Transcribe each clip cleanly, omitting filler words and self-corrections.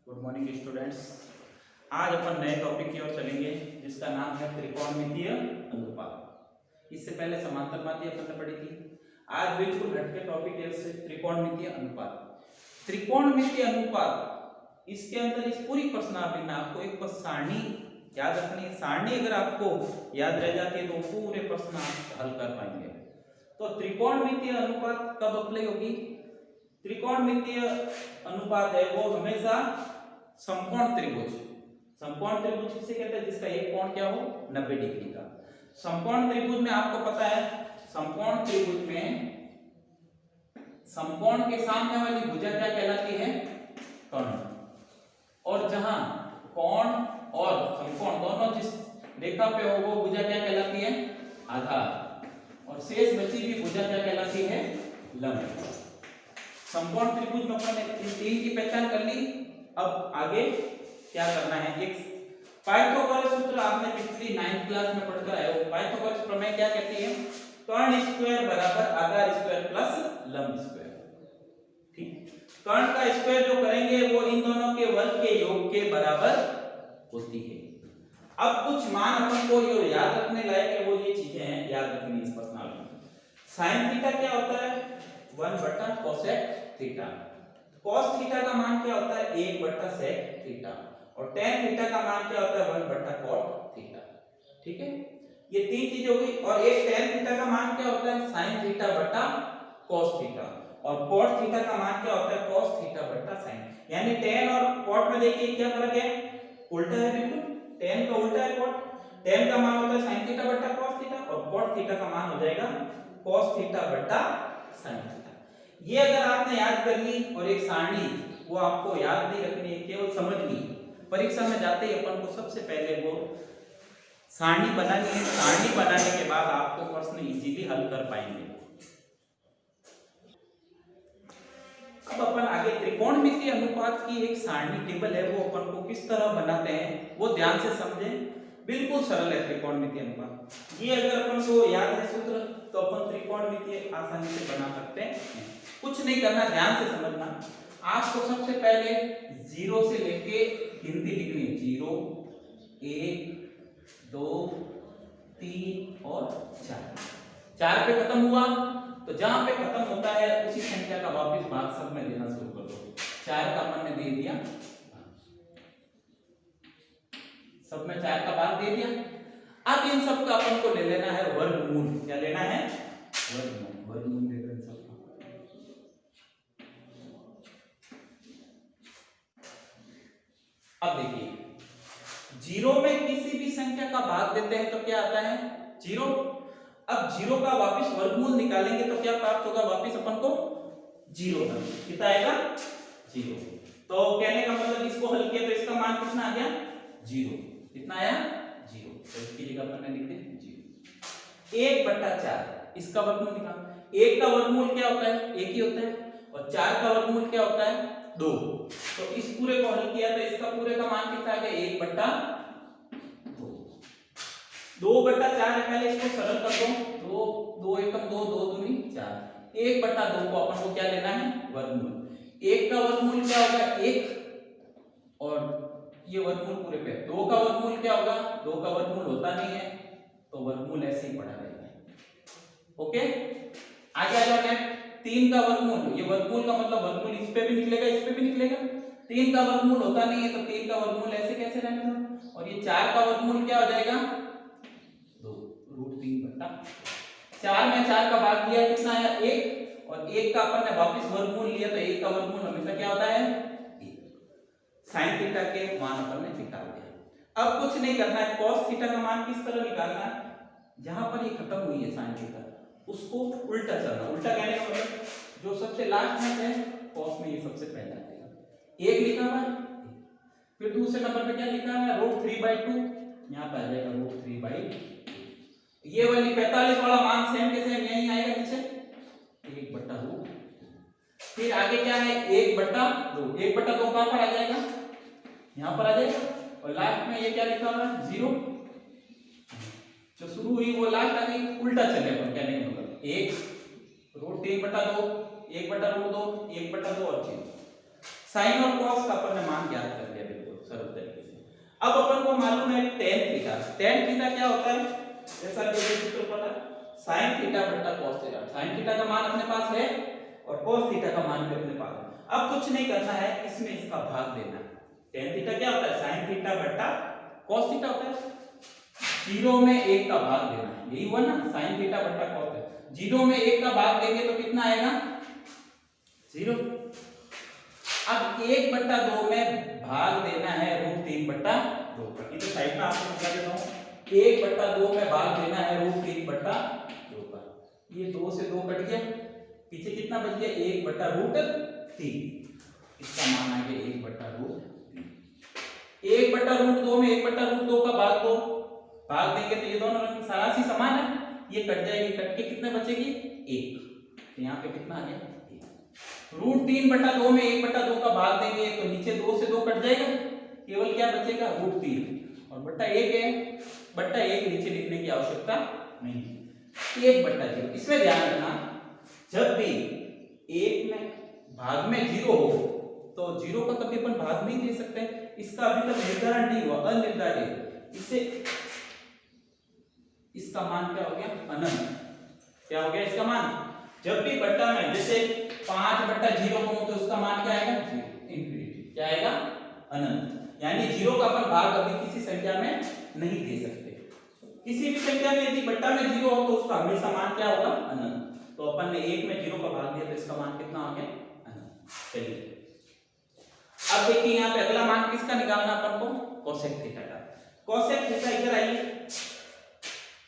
Good morning students. आज अपन नए topic की ओर चलेंगे जिसका नाम है त्रिकोणमितीय अनुपात। इससे पहले समांतरमाती अपन ने पढ़ी थी। आज बिल्कुल हटके टॉपिक है इससे त्रिकोणमितीय अनुपात। त्रिकोणमितीय अनुपात इसके अंदर इस पूरी प्रश्नावली में आपको एक बस सारणी याद रखनी है। सारणी अगर आपको याद रह जाती है तो पूरे प्रश्न आप हल कर पाएंगे। तो त्रिकोणमितीय अनुपात कब अप्लाई होगी? त्रिकोणमितीय अनुपात है वो हमेशा समकोण त्रिभुज, समकोण त्रिभुज किसे कहते हैं? जिसका एक कोण क्या हो 90 डिग्री का। समकोण त्रिभुज में आपको पता है, समकोण त्रिभुज में समकोण के सामने वाली भुजा क्या कहलाती है? कर्ण। और जहां कोण और समकोण दोनों जिस रेखा पे हो वो भुजा क्या कहलाती है? आधार। और शेष बची हुई भुजा क्या कहलाती है? लंब। समकोण त्रिभुज में अपन ने इन तीन की पहचान कर ली। अब आगे क्या करना है? एक पाइथागोरस सूत्र आपने पिछली 9th क्लास में पढ़कर आए हो। पाइथागोरस प्रमेय क्या कहती है? कर्ण स्क्वायर बराबर आधार स्क्वायर प्लस लंब स्क्वायर। ठीक, कर्ण का स्क्वायर जो करेंगे वो इन दोनों के वर्ग के योग के बराबर होती है। अब कुछ मान अपन को ये याद रखने लायक है, वो ये चीजें हैं याद रखनी इस प्रश्नावली में। sin थीटा क्या होता है? 1 कोसेक थीटा। cos थीटा का मान क्या होता है? 1 sec थीटा। और tan थीटा का मान क्या होता है? 1 cot थीटा। ठीक है, ये तीन चीजें हो गई। और एक tan थीटा का मान क्या होता है? sin थीटा बटा cos थीटा। और cot थीटा का मान क्या होता है? cos थीटा बटा sin। यानी tan और cot में देखिए क्या फर्क है? उल्टा है बिल्कुल। tan का उल्टा है cot। tan का मान होता है sin थीटा बटा cos थीटा और cot थीटा का मान हो जाएगा cos थीटा बटा sin थीटा। ये अगर आपने याद कर ली और एक सारणी वो आपको याद नहीं रखनी है, केवल समझनी। परीक्षा में जाते ही अपन को सबसे पहले वो सारणी बनानी है। सारणी बनाने के बाद आपको प्रश्न इजीली हल कर पाएंगे। अब अपन आगे त्रिकोणमितीय अनुपात की एक सारणी टेबल है वो अपन को किस तरह बनाते हैं वो ध्यान से समझें। बिल्कुल सरल है त्रिकोणमितीय अनुपात। ये अगर अपन को याद है सूत्र तो अपन त्रिकोणमितीय आसानी से बना सकते हैं। कुछ नहीं करना, ध्यान से समझना। आपको सबसे पहले 0 से लेके गिनती लिखनी है। 0 1 2 3 और 4। 4 पे खत्म हुआ तो जहां पे खत्म होता है उसी संख्या का वापस भाग सब में देना शुरू कर दो। 4 का अपन ने दे दिया, सब में 4 का भाग दे दिया। अब इन सब का अपन को ले लेना है वर्गमूल। क्या लेना है? वर्गमूल। वर्गमूल ले लो इन सब का। अब देखिए 0 में किसी भी संख्या का भाग देते हैं तो क्या आता है? 0। अब 0 का वापस वर्गमूल निकालेंगे तो क्या प्राप्त होगा? वापस अपन को 0 कितना आएगा? 0। तो कहने का मतलब इसको हल किया तो इसका मान कितना आ गया? 0। कितना आया? 0। तो इसकी जगह अपन ने लिख दिया 0। 1/4 इसका वर्गमूल निकाल। 1 का वर्गमूल क्या होता है? 1 ही होता है। और 4 का वर्गमूल क्या होता है? 2। तो इस पूरे को हल किया तो इसका पूरे का मान कितना आ गया? 1/2। 2/4 है। पहले इसको सरल कर दो। 2 एकम 2 2 दूनी 4। 1/2 को अपन को क्या लेना है? वर्गमूल। 1 का वर्गमूल क्या होगा? 1 और ये वर्गमूल पूरे पे। 2 का वर्गमूल क्या होगा? 2 का वर्गमूल होता नहीं है तो वर्गमूल ऐसे ही पड़ा रहेगा। ओके, आगे आ जाओ नेक्स्ट। 3 का वर्गमूल, ये वर्गमूल का मतलब वर्गमूल इस पे भी निकलेगा इस पे भी निकलेगा। 3 का वर्गमूल होता नहीं है तो 3 का वर्गमूल ऐसे कैसे रहेगा? और ये 4 का वर्गमूल क्या हो जाएगा? 2 √3/4 में 4 का भाग दिया कितना आया? 1। और 1 का अपन ने वापस वर्गमूल लिया तो 1 का वर्गमूल हमेशा क्या होता है? 1। sin थीटा के मान अपन ने निकाल दिया। अब कुछ नहीं करना है। cos थीटा का मान किस तरह निकालना है? जहां पर ये खत्म हुई है sin थीटा उसको उल्टा चलना। उल्टा कहने का मतलब जो सबसे लास्ट में है cos में ये सबसे पहले आएगा। 1 लिखा हुआ है, फिर दूसरे नंबर पे क्या लिखा है? √3/2। यहां पे आ जाएगा √3/2। ये वाली 45 वाला मान सेम के सेम यहीं आएगा नीचे 1/2। फिर आगे क्या है? 1/2। 1/2 कहां पर आ जाएगा? यहां पर आ जाएगा। और लास्ट में ये क्या लिखा हुआ है? 0। जो शुरू हुई वो लास्ट आ गई। उल्टा चले अपन कहने का मतलब 1 √3/2 1/√2 1/2 और 0। साइन और कॉस का अपन ने मान ज्ञात कर लिया बिल्कुल सरल तरीके से। अब अपन को मालूम है tan थीटा। tan थीटा क्या होता है, जैसा कि सूत्र पता sin थीटा बटा cos थीटा। sin थीटा का मान अपने पास है और cos थीटा का मान भी अपने पास है। अब कुछ नहीं करना है, इसमें इसका भाग देना है। tan थीटा क्या होता है, sin थीटा बटा cos थीटा होता है। 0 में 1 का भाग देना है, यही हुआ ना, sin थीटा बटा cos है। 0 में 1 का भाग देंगे तो कितना आएगा 0। अब 1/2 में भाग देना है √3/2 का। ये तो साइड में आपको समझा देता हूं। 1/2 में भाग देना है √3/2 का। ये 2 से 2 कट गया, पीछे कितना बच गया 1/√3। इसका मान आ गया 1/√3। 1/√2 में 1/√2 का भाग दो, भाग देंगे तो ये दोनों राशि समान है, ये कट जाएगी, कट के कितने बचेगी 1। तो यहाँ पे कितना आ गया √3/2 में 1/2 का भाग देंगे तो नीचे 2 से 2 कट जाएगा, केवल क्या बचेगा √3 और बट्टा 1 है। बट्टा 1 नीचे लिखने की आवश्यकता नहीं है, 1/0। इसमें ध्यान रखना, जब भी 1 में भाग में 0 हो तो 0 का कभी अपन भाग नहीं दे सकते, इसका अभी तक निर्धारण नहीं हुआ, अनिर्धारित। इसे इसका मान क्या हो गया अनंत। क्या हो गया इसका मान, जब भी बट्टा में जैसे 5/0 हो तो उसका मान क्या आएगा इंफिनिटी, क्या आएगा अनंत। यानी 0 का अपन भाग अभी किसी संख्या में नहीं दे सकते। किसी भी संख्या में यदि बट्टा में 0 हो तो उसका हमेशा मान क्या होगा अनंत। तो अपन ने 1 में 0 का भाग दिया तो इसका मान कितना हो गया अनंत। चलिए अब देखिए यहाँ पे अगला मान किसका निकालना अपन को, कोसेक थीटा का। कोसेक थीटा इधर आइए,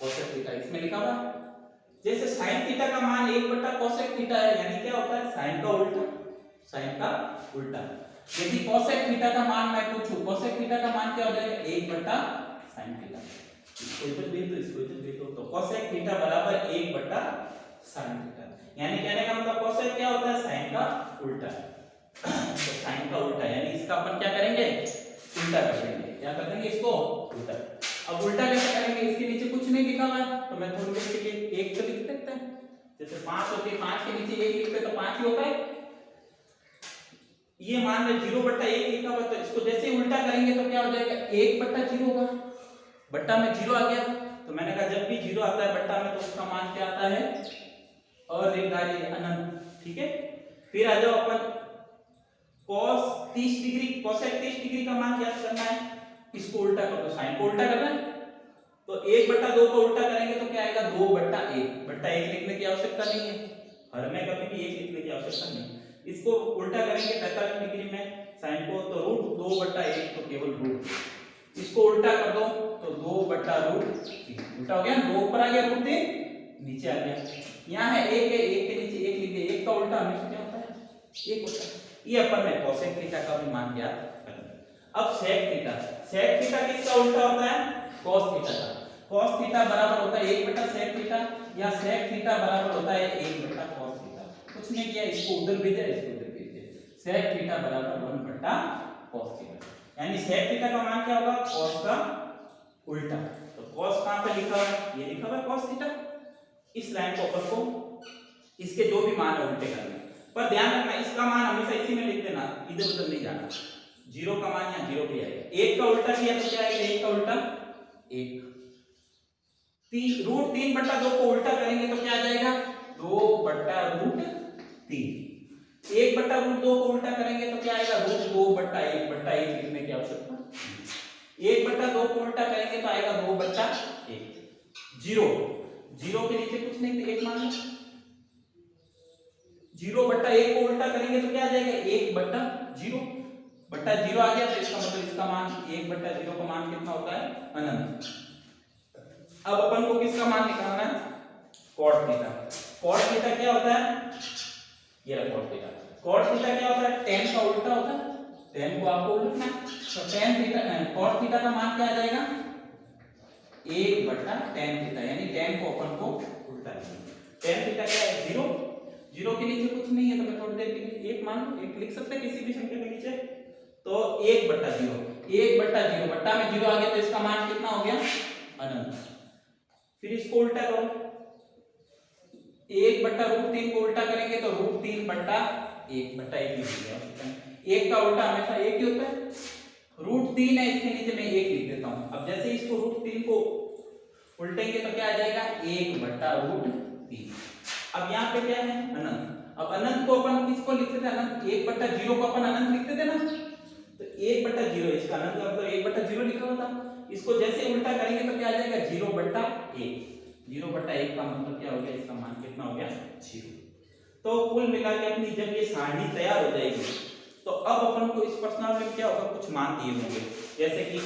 कोसेक थीटा इसमें लिखा हुआ, जैसे sin थीटा का मान 1/कोसेक थीटा है, यानी क्या होता है sin का उल्टा, sin का उल्टा। यदि कोसेक थीटा का मान मैं पूछूं, कोसेक थीटा का मान क्या हो जाएगा 1/sin थीटा। इसको इधर दे दो, इसको इधर दे दो, तो कोसेक थीटा बराबर 1/sin थीटा। यानी कहने का मतलब कोसेक क्या होता है sin का उल्टा। तो sin का उल्टा यानी इसका अपन क्या करेंगे उल्टा कर देंगे। क्या कर देंगे इसको उल्टा। अब उल्टा कैसे करेंगे, इसके नीचे कुछ नहीं लिखा हुआ है तो मैं थोड़ी देर के लिए 1 तो लिख सकते हैं। जैसे 5 होती है, 5 के नीचे 1 लिखते तो 5 ही होता है। ये मान लो 0/1 लिखा हुआ तो इसको जैसे ही उल्टा करेंगे तो क्या हो जाएगा 1/0 होगा। बट्टा में 0 आ गया तो मैंने कहा जब भी 0 आता है बट्टा में तो उसका मान क्या आता है अनिर्धारित अनंत। ठीक है, फिर आ जाओ अपन cos 30 डिग्री, cosec 30 डिग्री का मान ज्ञात करना है। इसको उल्टा कर दो, साइन को उल्टा करना है तो 1/2 को उल्टा करेंगे तो क्या आएगा 2/1। बट्टा 1 लिखने की आवश्यकता नहीं है, हर में कभी भी 1 लिखने की आवश्यकता नहीं। इसको उल्टा करेंगे 45 डिग्री में साइन को तो √2/1 तो केवल रूट। इसको उल्टा कर दो तो 2/√3 उल्टा हो गया, 2 ऊपर आ गया √3 नीचे आ गया। यहाँ है 1 है, 1 के नीचे 1 लिख दिया, 1 का उल्टा हमेशा क्या होता है 1 होता है। ये अपन ने कोसेक थीटा का भी मान ज्ञात कर लिया। अब सेक थीटा, सेक थीटा किसका उल्टा होता है cos थीटा का। cos थीटा बराबर होता है 1/सेक थीटा या सेक थीटा बराबर होता है 1/cos थीटा। कुछ नहीं किया, इसको उधर भेजा, इसको उधर भेज दिया। सेक थीटा बराबर 1/cos थीटा। यानी सेक थीटा का मान क्या होगा cos का उल्टा। तो cos कहां पे लिखा है, ये लिखा हुआ है cos थीटा। इस लाइन को अपन को इसके जो भी मान है उल्टे करने, पर ध्यान रखना इसका मान हमेशा इसी में लिख देना, इधर उधर नहीं जाना। 0 का मान यहाँ 0 पे आएगा। 1 का उल्टा किया तो क्या आएगा 1 का उल्टा 1। √3/2 को उल्टा करेंगे तो क्या आ जाएगा 2/√3। 1/√2 को उल्टा करेंगे तो क्या आएगा √2/1। बट्टा 1 लिखने की आवश्यकता। 1/2 को उल्टा करेंगे तो आएगा 2/1। 0 के नीचे कुछ नहीं तो 1 मान लो। 0/1 को उल्टा करेंगे तो क्या आ जाएगा 1/0। बट्टा 0 आ गया तो इसका मतलब इसका मान 1/0 का मान कितना होता है अनंत। अब अपन को किसका मान निकालना है cot थीटा। cot थीटा क्या होता है, ये रहा cot थीटा। cot थीटा क्या होता है tan का उल्टा होता है, tan को आपको उल्टना तो tan थीटा cot थीटा का मान क्या आ जाएगा 1/tan थीटा। यानी tan को अपन को उल्टा लिखेंगे। tan थीटा क्या है 0। 0 के नीचे कुछ नहीं है तो मैं थोड़ी देर के लिए 1 मान लो, 1 लिख सकते हैं किसी भी संख्या के नीचे। तो 1/0, 1/0 बट्टा में 0 आ गया तो इसका मान कितना हो गया अनंत। फिर इसको उल्टा करो, 1/√3 को उल्टा करेंगे तो √3/1 लिख दिया। एक का उल्टा हमेशा एक ही होता है। √3 है, इसके नीचे मैं 1 लिख देता हूं। अब जैसे इसको √3 को उल्टेंगे तो क्या आ जाएगा 1/√3। अब यहाँ पे क्या है अनंत। अब अनंत को अपन किसको लिखते थे, अनंत 1/0 को अपन अनंत लिखते थे ना, तो 1/0 इसका अनंत का मतलब 1/0 लिखा हुआ था। इसको जैसे उल्टा करेंगे तो क्या आ जाएगा 0/1। 0/1 का मतलब क्या हो गया, इसका मान कितना हो गया 0। तो कुल मिला के अपनी जब ये सारणी तैयार हो जाएगी तो अब अपन को इस प्रश्नावली में क्या होगा, कुछ मान दिए होंगे, जैसे कि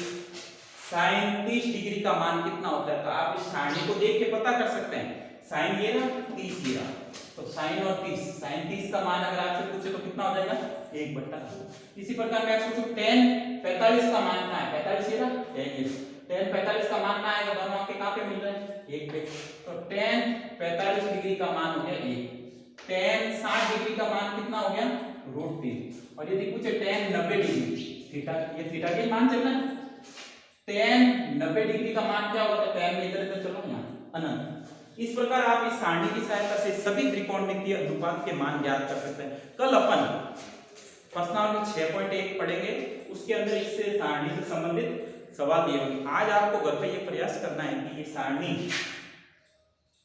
sin 30 डिग्री का मान कितना होता है। तो आप इस सारणी को देख के पता कर सकते हैं। sin ये रहा 30 ये रहा, तो sin और 30, sin 30 का मान अगर आपसे पूछे तो कितना हो जाएगा 1/2। इसी प्रकार मैं आपसे पूछूं tan 45 का मान क्या है, 45 ये रहा, tan 45 का मान क्या आएगा, दोनों आपके कहां पे मिल रहे हैं 1 पे, तो tan 45 डिग्री का मान हो गया 1। tan 60 डिग्री का मान कितना हो गया √3। और यदि पूछे tan 90 डिग्री, थीटा, ये थीटा के मान चलना है, tan 90 डिग्री का मान क्या होगा, तो tan में इधर इधर चलो यहाँ अनंत। इस प्रकार आप इस सारणी की सहायता से सभी त्रिकोणमितीय अनुपात के मान ज्ञात कर सकते हैं। कल अपन प्रश्नावली 6.1 पढ़ेंगे, उसके अंदर इससे सारणी से संबंधित सवाल दिए होंगे। आज आपको घर पे ये प्रयास करना है कि ये सारणी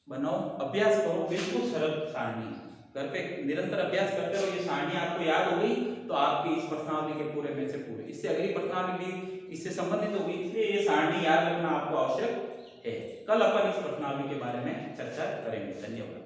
बनाओ, अभ्यास करो, बिल्कुल सरल सारणी, घर पे निरंतर अभ्यास करते रहो। ये सारणी आपको याद हो गई तो आपकी इस प्रश्नावली के पूरे में से पूरे, इससे अगली प्रश्नावली भी इससे संबंधित होगी, इसलिए ये सारणी याद रखना आपको आवश्यक है। कल अपन इस प्रश्नावली के बारे में चर्चा करेंगे। धन्यवाद।